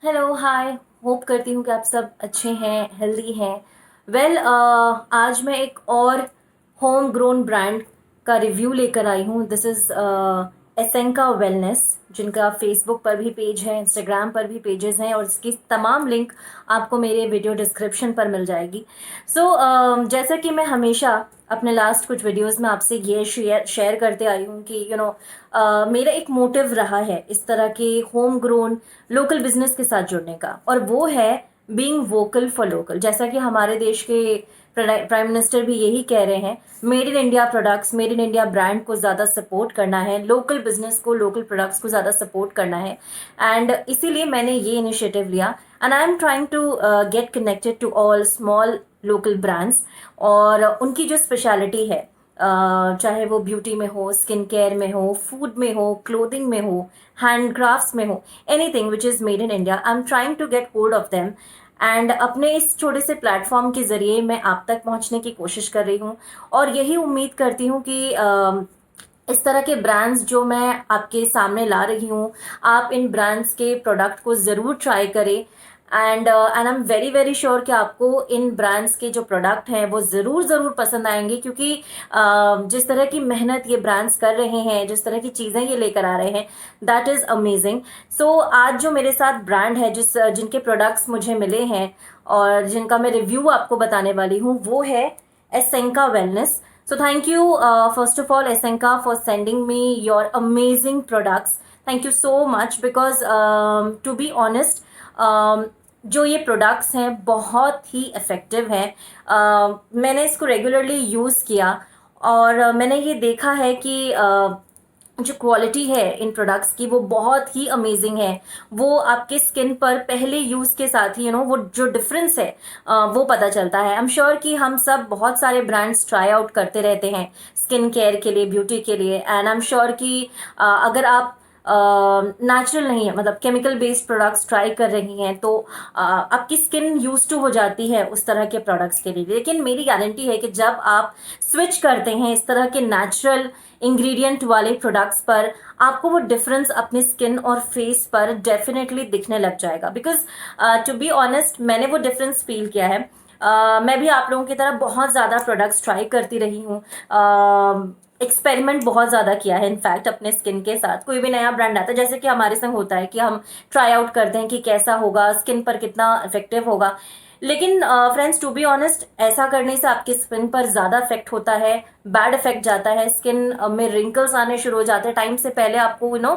Hello hi. Hope करती हूँ कि आप सब अच्छे हैं, हेल्दी हैं। वेल, आज मैं एक और होम ग्रोन ब्रांड का रिव्यू लेकर आई हूँ। दिस इज़ एसेंका वेलनेस, जिनका फेसबुक पर भी पेज है, इंस्टाग्राम पर भी पेजेस हैं, और इसकी तमाम लिंक आपको मेरे वीडियो डिस्क्रिप्शन पर मिल जाएगी। जैसा कि मैं हमेशा अपने लास्ट कुछ वीडियोस में आपसे ये शेयर शेयर करते आई हूँ कि मेरा एक मोटिव रहा है इस तरह के होम ग्रोन लोकल बिजनेस के साथ जुड़ने का, और वो है बीइंग वोकल फॉर लोकल। जैसा कि हमारे देश के प्राइम मिनिस्टर भी यही कह रहे हैं, made in India products, made in India brand को ज़्यादा सपोर्ट करना है, लोकल बिजनेस को, लोकल प्रोडक्ट्स को ज़्यादा सपोर्ट करना है। एंड इसीलिए मैंने ये इनिशिएटिव लिया, and I am trying to get connected to all small local brands. और उनकी जो स्पेशलिटी है, चाहे वो ब्यूटी में हो, स्किन केयर में हो, फूड में हो, क्लोथिंग में हो, हैंडक्राफ्ट्स में हो, anything which is made in India, I am trying to get hold of them. And अपने इस छोटे से प्लेटफॉर्म के ज़रिए मैं आप तक पहुंचने की कोशिश कर रही हूँ, और यही उम्मीद करती हूँ कि इस तरह के ब्रांड्स जो मैं आपके सामने ला रही हूँ, आप इन ब्रांड्स के प्रोडक्ट को ज़रूर ट्राई करें। And I am very very sure कि आपको इन ब्रांड्स के जो प्रोडक्ट हैं वो ज़रूर ज़रूर पसंद आएंगे, क्योंकि जिस तरह की मेहनत ये ब्रांड्स कर रहे हैं, जिस तरह की चीज़ें ये लेकर आ रहे हैं, दैट इज़ अमेजिंग। सो आज जो मेरे साथ ब्रांड है, जिनके प्रोडक्ट्स मुझे मिले हैं और जिनका मैं रिव्यू आपको बताने वाली हूँ, वो है एसेंका wellness. So thank you, first of all, Esenka, for sending me your amazing products. Thank you so much because, to be honest, जो ये प्रोडक्ट्स हैं बहुत ही इफ़ेक्टिव हैं। मैंने इसको रेगुलरली यूज़ किया, और मैंने ये देखा है कि जो क्वालिटी है इन प्रोडक्ट्स की वो बहुत ही अमेजिंग है। वो आपके स्किन पर पहले यूज़ के साथ ही वो जो डिफरेंस है वो पता चलता है। आई एम श्योर कि हम सब बहुत सारे ब्रांड्स ट्राई आउट करते रहते हैं स्किन केयर के लिए, ब्यूटी के लिए, एंड आई एम श्योर कि अगर आप नेचुरल नहीं है, मतलब केमिकल बेस्ड प्रोडक्ट्स ट्राई कर रही हैं, तो आपकी स्किन यूज टू हो जाती है उस तरह के प्रोडक्ट्स के लिए। लेकिन मेरी गारंटी है कि जब आप स्विच करते हैं इस तरह के नेचुरल इंग्रेडिएंट वाले प्रोडक्ट्स पर, आपको वो डिफरेंस अपने स्किन और फेस पर डेफिनेटली दिखने लग जाएगा। बिकॉज टू बी ऑनेस्ट, मैंने वो डिफरेंस फील किया है। मैं भी आप लोगों की तरह बहुत ज़्यादा प्रोडक्ट्स ट्राई करती रही हूँ, एक्सपेरिमेंट बहुत ज़्यादा किया है इनफैक्ट अपने स्किन के साथ। कोई भी नया ब्रांड आता है, जैसे कि हमारे संग होता है कि हम ट्राई आउट करते हैं कि कैसा होगा, स्किन पर कितना इफेक्टिव होगा। लेकिन फ्रेंड्स, टू बी ऑनेस्ट, ऐसा करने से आपकी स्किन पर ज़्यादा इफेक्ट होता है, बैड इफेक्ट जाता है, स्किन में रिंकल्स आने शुरू हो जाते हैं, टाइम से पहले आपको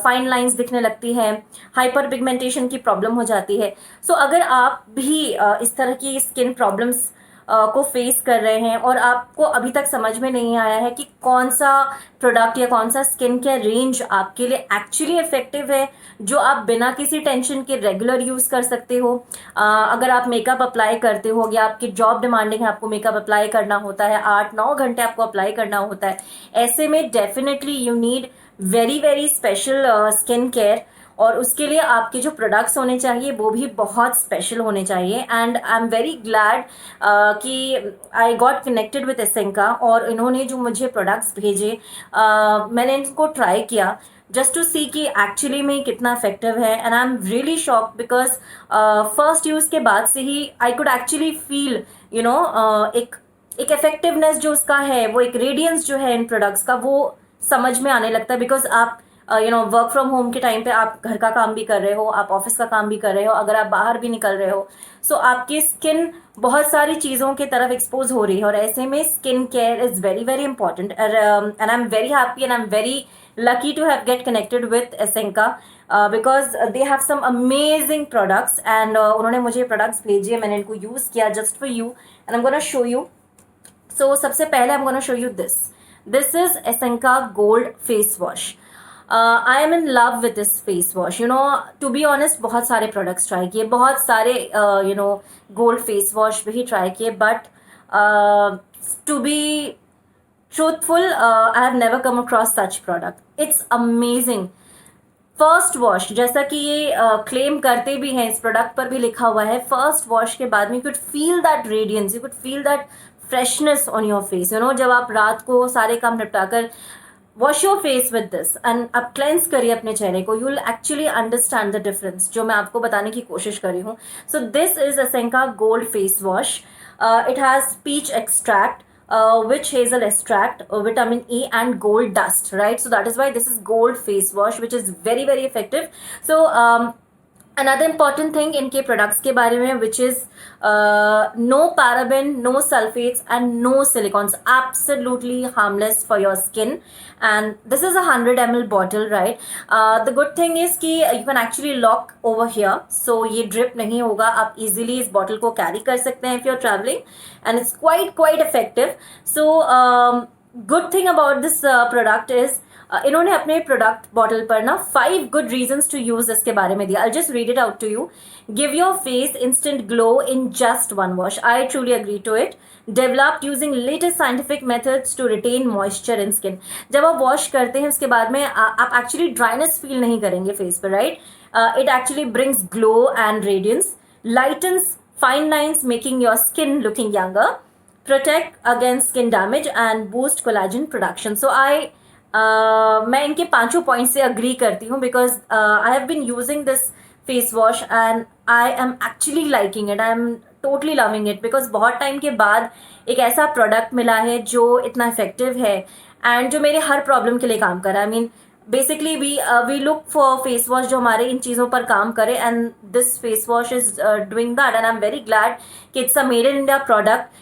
फाइन लाइंस दिखने लगती है, हाइपर पिगमेंटेशन की प्रॉब्लम हो जाती है। सो अगर आप भी इस तरह की स्किन प्रॉब्लम्स को फेस कर रहे हैं, और आपको अभी तक समझ में नहीं आया है कि कौन सा प्रोडक्ट या कौन सा स्किन केयर रेंज आपके लिए एक्चुअली इफेक्टिव है, जो आप बिना किसी टेंशन के रेगुलर यूज़ कर सकते हो। अगर आप मेकअप अप्लाई करते हो, या आपकी जॉब डिमांडिंग है, आपको मेकअप अप्लाई करना होता है, 8-9 घंटे आपको अप्लाई करना होता है, ऐसे में definitely you need very very special skin care, और उसके लिए आपके जो प्रोडक्ट्स होने चाहिए वो भी बहुत स्पेशल होने चाहिए। And I am very glad कि आई गॉट कनेक्टेड विद एसेंका, और इन्होंने जो मुझे प्रोडक्ट्स भेजे, मैंने इनको ट्राई किया जस्ट टू सी कि एक्चुअली में कितना इफेक्टिव है। And I am really shock because first use के बाद से ही आई कुड एक्चुअली फील एक एक इफेक्टिवनेस जो उसका है, वो एक रेडियंस जो है इन प्रोडक्ट्स का, वो समझ में आने लगता है। बिकॉज आप वर्क फ्रॉम होम के टाइम पे आप घर का काम भी कर रहे हो, आप ऑफिस का काम भी कर रहे हो, अगर आप बाहर भी निकल रहे हो, सो आपकी स्किन बहुत सारी चीज़ों की तरफ एक्सपोज हो रही है, और ऐसे में skin care is very very important. And I am very happy and I am very lucky to have get connected with Esenka, because they have some amazing products, and उन्होंने मुझे प्रोडक्ट्स भेजे, मैंने इनको यूज़ किया just for you, and I'm gonna show you. So सबसे पहले I'm gonna show you this. This is Esenka Gold Face Wash. I am in love with this face wash. To be honest, बहुत सारे products try किए, बहुत सारे gold face wash भी try किए, but to be truthful, I have never come across such product. It's amazing first wash, जैसा कि ये क्लेम करते भी हैं, इस प्रोडक्ट पर भी लिखा हुआ है, फर्स्ट वॉश के बाद में you could feel that radiance, you could feel that freshness on your face. जब आप रात को सारे काम निपटाकर wash your face with this and आप क्लेंस करिए अपने चेहरे को. You will actually understand the difference जो मैं आपको बताने की कोशिश कर रही हूँ. So this is Asenka gold face wash. It has peach extract, witch hazel extract, vitamin E, and gold dust, right? So that is why this is gold face wash, which is very very effective. So another important thing इनके products के बारे में, which is no paraben, no sulfates, and no silicons, absolutely harmless for your skin. And this is a 100 ml bottle, right? The good thing is कि you can actually lock over here, so ये drip नहीं होगा. आप easily इस bottle को carry कर सकते हैं if you're traveling, and it's quite effective. So good thing about this product is इन्होंने अपने प्रोडक्ट बॉटल पर ना 5 गुड रीजंस टू यूज इसके बारे में दिया. I just read it out to you. Give your face instant glow in just one wash. I truly agree to it. Developed using latest scientific methods to retain moisture in skin. जब आप wash करते हैं उसके बाद में आप actually dryness feel नहीं करेंगे फेस पर, right? It actually brings glow and radiance, lightens fine lines, making your skin looking younger, protect against skin damage, and boost collagen production. So मैं इनके 5 पॉइंट से अग्री करती हूँ, because I have been using this face wash and I am actually liking it. I am totally loving it, because बहुत time के बाद एक ऐसा प्रोडक्ट मिला है जो इतना इफेक्टिव है एंड जो मेरे हर प्रॉब्लम के लिए काम कर रहा है. I mean basically we look for face wash जो हमारे इन चीज़ों पर काम करे, and this face wash is doing that. And I am very glad कि it's a made in India product.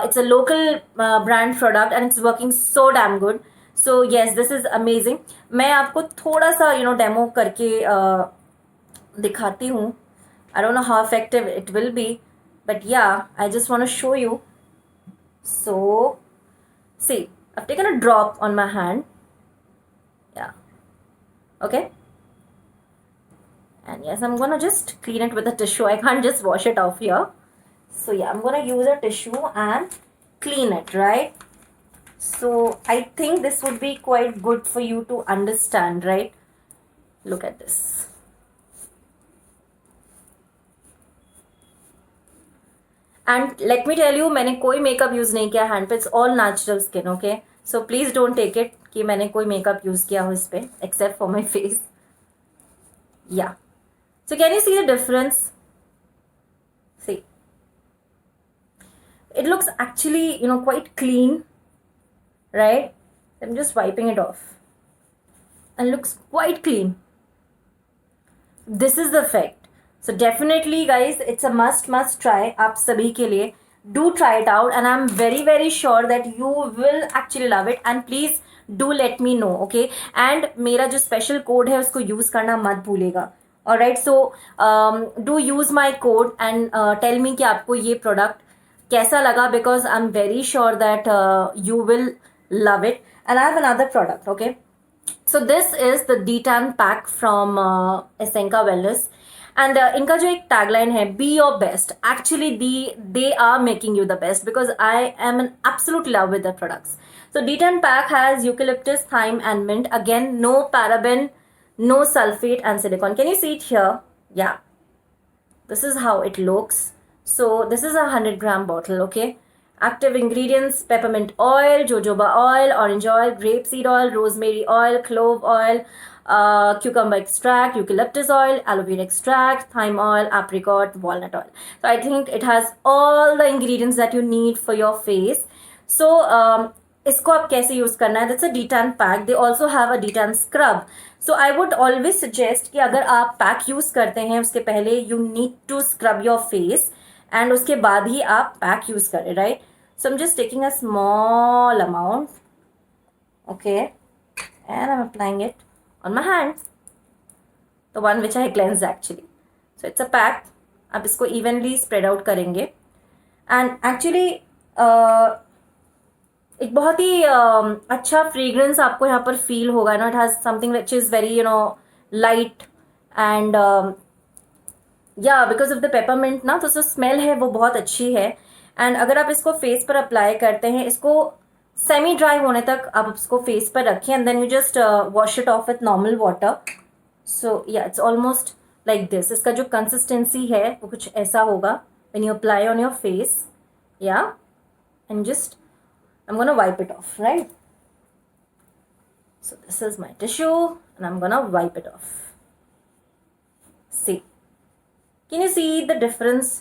It's a local brand product and it's working so damn good. So yes, this is amazing. मैं आपको थोड़ा सा demo करके दिखाती हूँ. I don't know how effective it will B, but yeah I just want to show you. So see, I've taken a drop on my hand. Yeah. Okay. And yes, I'm gonna just clean it with a tissue. I can't just wash it off here. So yeah, I'm gonna use a tissue and clean it, right? So I think this would be quite good for you to understand, right? Look at this. And let me tell you, मैंने कोई makeup use नहीं किया hand पे. It's all natural skin, okay? So please don't take it कि मैंने कोई makeup use किया हो इस पे, except for my face. Yeah, so can you see the difference? See, it looks actually quite clean, right? I'm just wiping it off and looks quite clean. This is the effect. So definitely guys, it's a must try आप सभी के लिए. Do try it out and I'm very sure that you will actually love it, and please do let me know, okay? And मेरा जो special code है उसको use करना मत भूलेगा. Alright, so do use my code and tell me कि आपको ये प्रोडक्ट कैसा लगा, because I'm very sure that you will love it. And I have another product, okay? So this is the D-Tan pack from Essenka Wellness. And इनका जो एक tagline है, be your best. Actually they are making you the best, because I am an absolute love with the products. So D-Tan pack has eucalyptus, thyme, and mint. Again, no paraben, no sulfate, and silicone. Can you see it here? Yeah. This is how it looks. So this is a 100-gram bottle, okay? Active ingredients: peppermint oil, jojoba oil, orange oil, grapeseed oil, rosemary oil, clove oil, cucumber extract, eucalyptus oil, aloe vera extract, thyme oil, apricot, walnut oil. So I think it has all the ingredients that you need for your face. So इसको आप कैसे use करना है? That's a D-Tan pack. They also have a D-Tan scrub. So I would always suggest कि अगर आप pack use करते हैं उसके पहले you need to scrub your face, and उसके बाद ही आप पैक यूज़ करें, right? So I'm just taking a small amount, okay, and I'm applying it on my hand, the one which I cleansed actually. So it's a pack. आप इसको evenly spread out करेंगे, and actually एक बहुत ही अच्छा fragrance आपको यहाँ पर feel होगा ना. It has something which is very light and या बिकॉज ऑफ द पेपरमिंट ना, तो जो स्मेल है वो बहुत अच्छी है. एंड अगर आप इसको फेस पर अप्लाई करते हैं, इसको सेमी ड्राई होने तक आप इसको फेस पर रखें, and then you just wash it off with normal water. So yeah, it's almost like this. इसका जो कंसिस्टेंसी है वो कुछ ऐसा होगा when you apply on your face. Yeah, and just I'm gonna wipe it off, right? So this is my tissue and I'm gonna wipe it off. See, can you see the difference?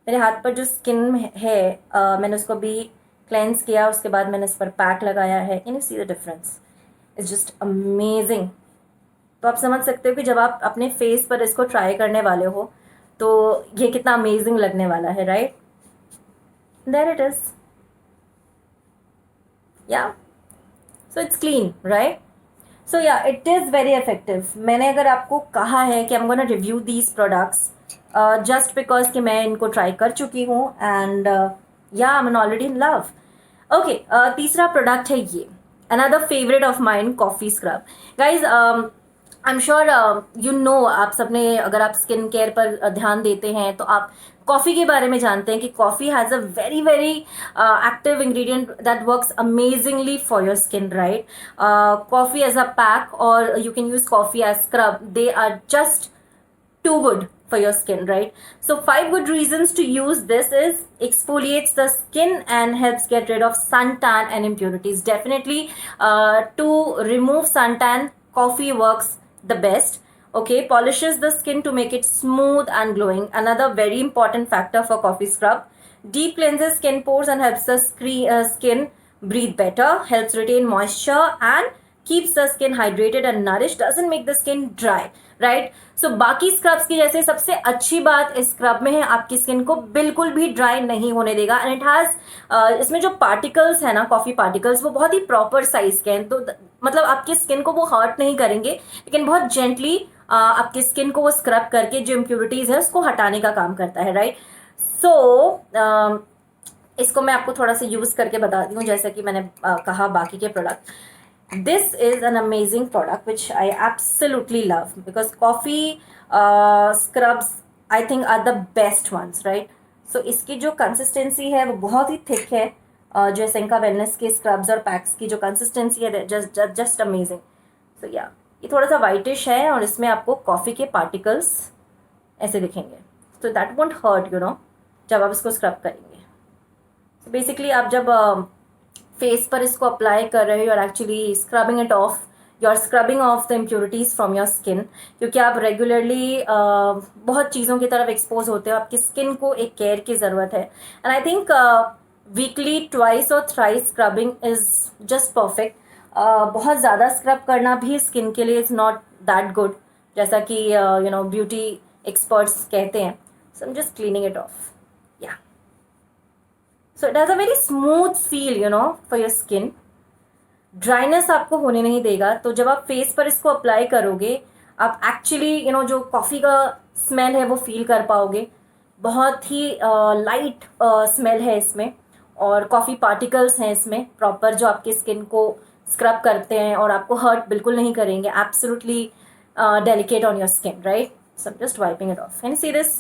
मेरे हाथ पर जो skin है मैंने उसको भी cleanse किया, उसके बाद मैंने इस पर पैक लगाया है. Can you see the difference? It's just amazing. तो आप समझ सकते हो कि जब आप अपने फेस पर इसको ट्राई करने वाले हो तो ये कितना अमेजिंग लगने वाला है, right? There it is. Yeah so it's clean, right? So yeah it is very effective. मैंने अगर आपको कहा है कि आई am gonna review these products just because कि मैं इनको ट्राई कर चुकी हूँ एंड या I am already in love. Okay, तीसरा प्रोडक्ट है ये, another favourite of mine, coffee scrub. Guys I am sure you know, आप सबने अगर आप स्किन केयर पर ध्यान देते हैं तो आप कॉफ़ी के बारे में जानते हैं कि coffee has a very very active ingredient that works amazingly for your skin, right? Coffee as a pack और you can use coffee as scrub. They are just too good for your skin, right? So 5 good reasons to use this is: exfoliates the skin and helps get rid of suntan and impurities. Definitely to remove suntan, coffee works the best. Okay, polishes the skin to make it smooth and glowing. Another very important factor for coffee scrub: deep cleanses skin pores and helps the skin breathe better, helps retain moisture and keeps the skin hydrated and nourished, doesn't make the skin dry, right? So बाकी scrubs की जैसे सबसे अच्छी बात इस scrub में है, आपकी स्किन को बिल्कुल भी ड्राई नहीं होने देगा. एंड इट हैज़ इसमें जो पार्टिकल्स है ना, कॉफ़ी पार्टिकल्स, वो बहुत ही प्रॉपर साइज के हैं. तो मतलब आपकी स्किन को वो हर्ट नहीं करेंगे, लेकिन बहुत जेंटली आपकी स्किन को वो स्क्रब करके जो इम्प्योरिटीज़ है उसको हटाने का काम करता है, राइट? सो इसको मैं आपको थोड़ा सा यूज़ करके बताती हूँ, जैसा कि मैंने कहा बाकी के product. This is an amazing product which I absolutely love because coffee scrubs I think are the best ones, right? So इसकी जो कंसिस्टेंसी है वो बहुत ही थिक है. जो एसेंका वेलनेस के स्क्रब्स और पैक्स की जो कंसिस्टेंसी है जस्ट अमेजिंग. सो या ये थोड़ा सा वाइटिश है और इसमें आपको कॉफ़ी के पार्टिकल्स ऐसे दिखेंगे. तो that won't hurt, you know, जब आप इसको स्क्रब करेंगे. सो बेसिकली आप जब फेस पर इसको अप्लाई कर रहे हो, you are actually scrubbing it off, you are scrubbing off the impurities from your skin. क्योंकि आप रेगुलरली बहुत चीज़ों की तरफ एक्सपोज होते हो, आपकी स्किन को एक केयर की ज़रूरत है. And I think weekly twice और thrice scrubbing is just perfect. बहुत ज़्यादा स्क्रब करना भी स्किन के लिए इज़ नॉट दैट गुड, जैसा कि यू नो ब्यूटी एक्सपर्ट्स कहते हैं. So I am just cleaning it off. Yeah so it has a very smooth feel, you know, for your skin. Dryness आपको होने नहीं देगा. तो जब आप फेस पर इसको अप्लाई करोगे, आप एक्चुअली यू नो जो कॉफ़ी का स्मेल है वो फील कर पाओगे. बहुत ही लाइट स्मेल है इसमें और कॉफ़ी पार्टिकल्स हैं इसमें प्रॉपर, जो आपकी स्किन को स्क्रब करते हैं और आपको हर्ट बिल्कुल नहीं करेंगे. Absolutely delicate on your skin, right? So just wiping it off. Can you see this?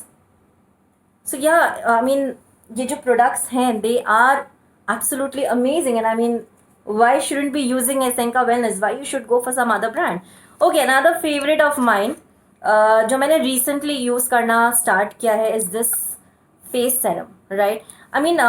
So yeah I mean ये जो प्रोडक्ट्स हैं they are absolutely amazing. And I mean why shouldn't be using Essenka Wellness? Why you should go for some other brand? Okay, another favorite of mine जो मैंने recently use करना start किया है is this face serum, right? I mean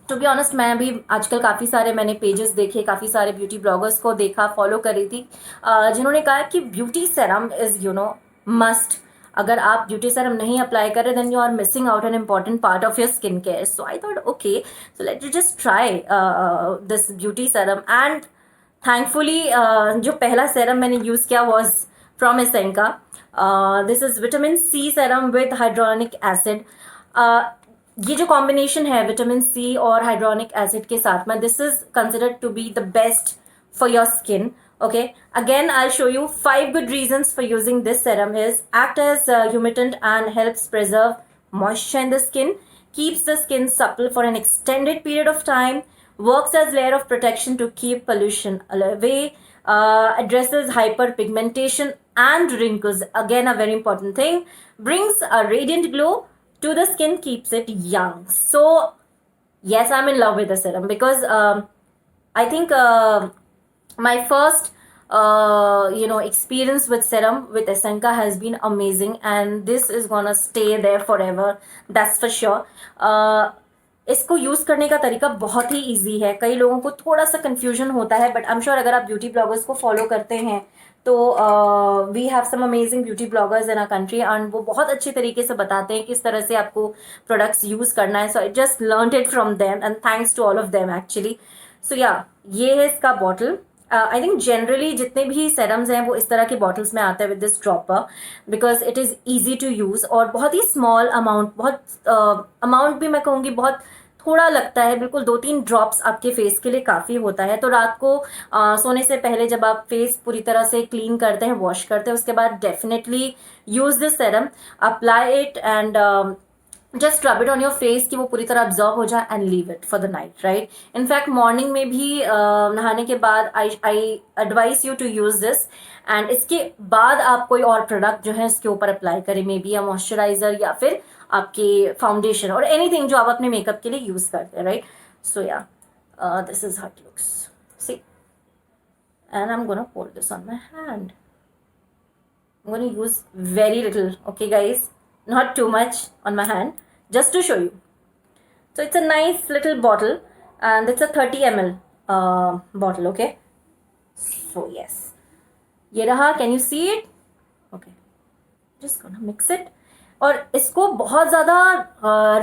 to be honest, मैं अभी आजकल काफ़ी सारे मैंने पेजेस देखे, काफ़ी सारे ब्यूटी ब्लॉगर्स को देखा, फॉलो कर रही थी, जिन्होंने कहा कि beauty serum is you know must. अगर आप ब्यूटी सेरम नहीं अप्लाई कर रहे then you are missing out an important part of your skin care. So I thought okay, so let you just try this beauty serum. And thankfully जो पहला serum मैंने use किया was from Asenka. This is vitamin C serum with hyaluronic acid. ये जो combination है vitamin C और hydronic acid के साथ में, this is considered to be the best for your skin. Okay, again I'll show you 5 good reasons for using this serum. Is act as humectant and helps preserve moisture in the skin, keeps the skin supple for an extended period of time, works as layer of protection to keep pollution away, addresses hyperpigmentation and wrinkles, again a very important thing, brings a radiant glow to the skin, keeps it young. So yes, I'm in love with the serum because I think my first you know experience with serum with Essenka has been amazing, and this is gonna stay there forever, that's for sure. इसको use करने का तरीका बहुत ही easy है। कई लोगों को थोड़ा सा कन्फ्यूजन होता है, बट आई एम श्योर अगर आप ब्यूटी ब्लॉगर्स को फॉलो करते हैं तो we have some amazing beauty bloggers in our country and वो बहुत अच्छे तरीके से बताते हैं किस तरह से आपको प्रोडक्ट्स यूज़ करना है। So I just learn it from them and thanks to all of them actually. So yeah, ये है इसका बॉटल। आई थिंक जनरली जितने भी सेरम्स हैं वो इस तरह के बॉटल्स में आते हैं with this dropper, because it is easy to use और बहुत ही स्मॉल अमाउंट, बहुत अमाउंट भी मैं कहूँगी बहुत थोड़ा लगता है, बिल्कुल 2-3 ड्रॉप्स आपके फेस के लिए काफ़ी होता है। तो रात को सोने से पहले जब आप फेस पूरी तरह से क्लीन करते हैं, वॉश करते हैं, उसके बाद definitely use this serum, apply it and just rub it on your face कि वो पूरी तरह अब्जॉर्ब हो जाए and leave it for the night, right. In fact morning में भी नहाने के बाद I advise you to use this and इसके बाद आप कोई और प्रोडक्ट जो है इसके ऊपर अप्लाई करें, मे बी अ मॉइस्चराइजर या फिर आपके फाउंडेशन और एनीथिंग जो आप अपने मेकअप के लिए यूज़ करते हैं, right. So yeah, this is how it looks, see, and I am gonna pour this on my hand. I'm going to use very little, okay guys, not too much on my hand, just to show you. So it's a nice little bottle and it's a 30 ml bottle, okay. So yes, ये रहा, can you see it? Okay, just gonna mix it. और इसको बहुत ज़्यादा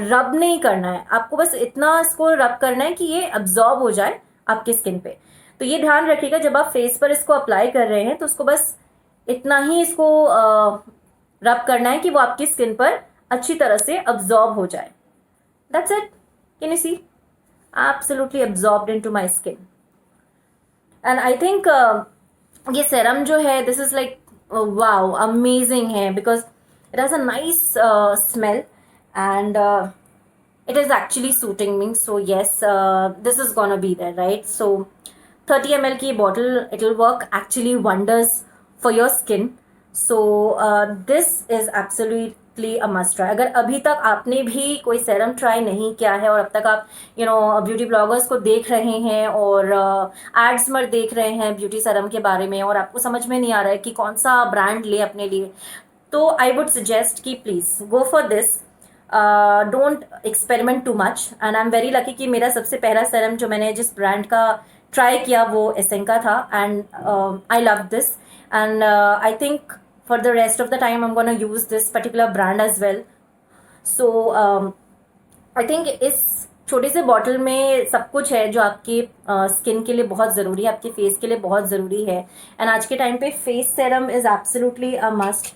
रब नहीं करना है, आपको बस इतना इसको रब करना है कि ये अब्जॉर्ब हो जाए आपके स्किन पे। तो ये ध्यान रखिएगा जब आप फेस पर इसको अप्लाई कर रहे हैं तो उसको बस इतना ही इसको रब करना है कि वो आपकी स्किन पर अच्छी तरह से अब्जॉर्ब हो जाए। That's it, can you see, absolutely absorbed into my skin. And I think ये सेरम जो है this is like wow amazing है, because it has a nice smell and it is actually suiting me. So yes, this is gonna be there, right? So 30 ml की bottle, it will work actually wonders for your skin. So this is absolutely a must try. अगर अभी तक आपने भी कोई serum try नहीं किया है और अब तक आप ब्यूटी ब्लॉगर्स को देख रहे हैं और एड्स में देख रहे हैं ब्यूटी सेरम के बारे में और आपको समझ में नहीं आ रहा है कि कौन सा ब्रांड ले अपने लिए, तो आई वुड सजेस्ट कि please go for this, don't experiment too much. And I am very lucky कि मेरा सबसे पहला सेरम जो मैंने जिस ब्रांड का ट्राई किया वो एसेंका था and I love this and I think for the rest of the time I am gonna use this particular brand as well. So I think इस छोटे से बॉटल में सब कुछ है जो आपके स्किन के लिए बहुत ज़रूरी है, आपके फेस के लिए बहुत ज़रूरी है। एंड आज के टाइम पे face serum is absolutely a must,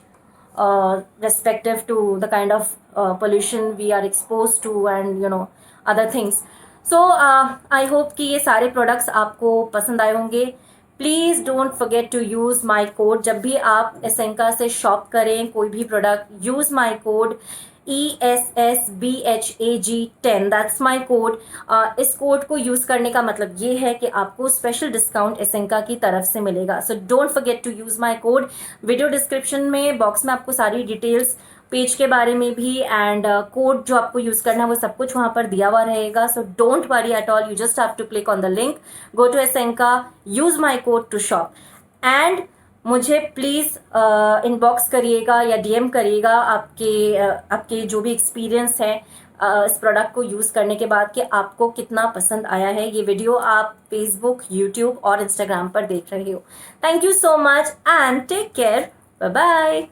respective to the kind of pollution we are exposed to and other things. So I hope कि ये सारे products आपको पसंद आए होंगे। Please don't forget to use my code, जब भी आप एसेंका से शॉप करें कोई भी product, use my code ESSBHAG10, that's my code. इस कोड को यूज़ करने का मतलब ये है कि आपको स्पेशल डिस्काउंट एसेंका की तरफ से मिलेगा। So don't forget to use my code. Video description में बॉक्स में आपको सारी डिटेल्स पेज के बारे में भी एंड कोड जो आपको यूज़ करना है वो सब कुछ वहाँ पर दिया हुआ रहेगा। So don't worry at all, you just have to click on the link, go to Asenka, use my code to shop and मुझे प्लीज़ इनबॉक्स करिएगा या डीएम करिएगा आपके जो भी एक्सपीरियंस है इस प्रोडक्ट को यूज़ करने के बाद कि आपको कितना पसंद आया है। ये वीडियो आप फेसबुक, यूट्यूब और इंस्टाग्राम पर देख रहे हो। Thank you so much and take care, bye bye.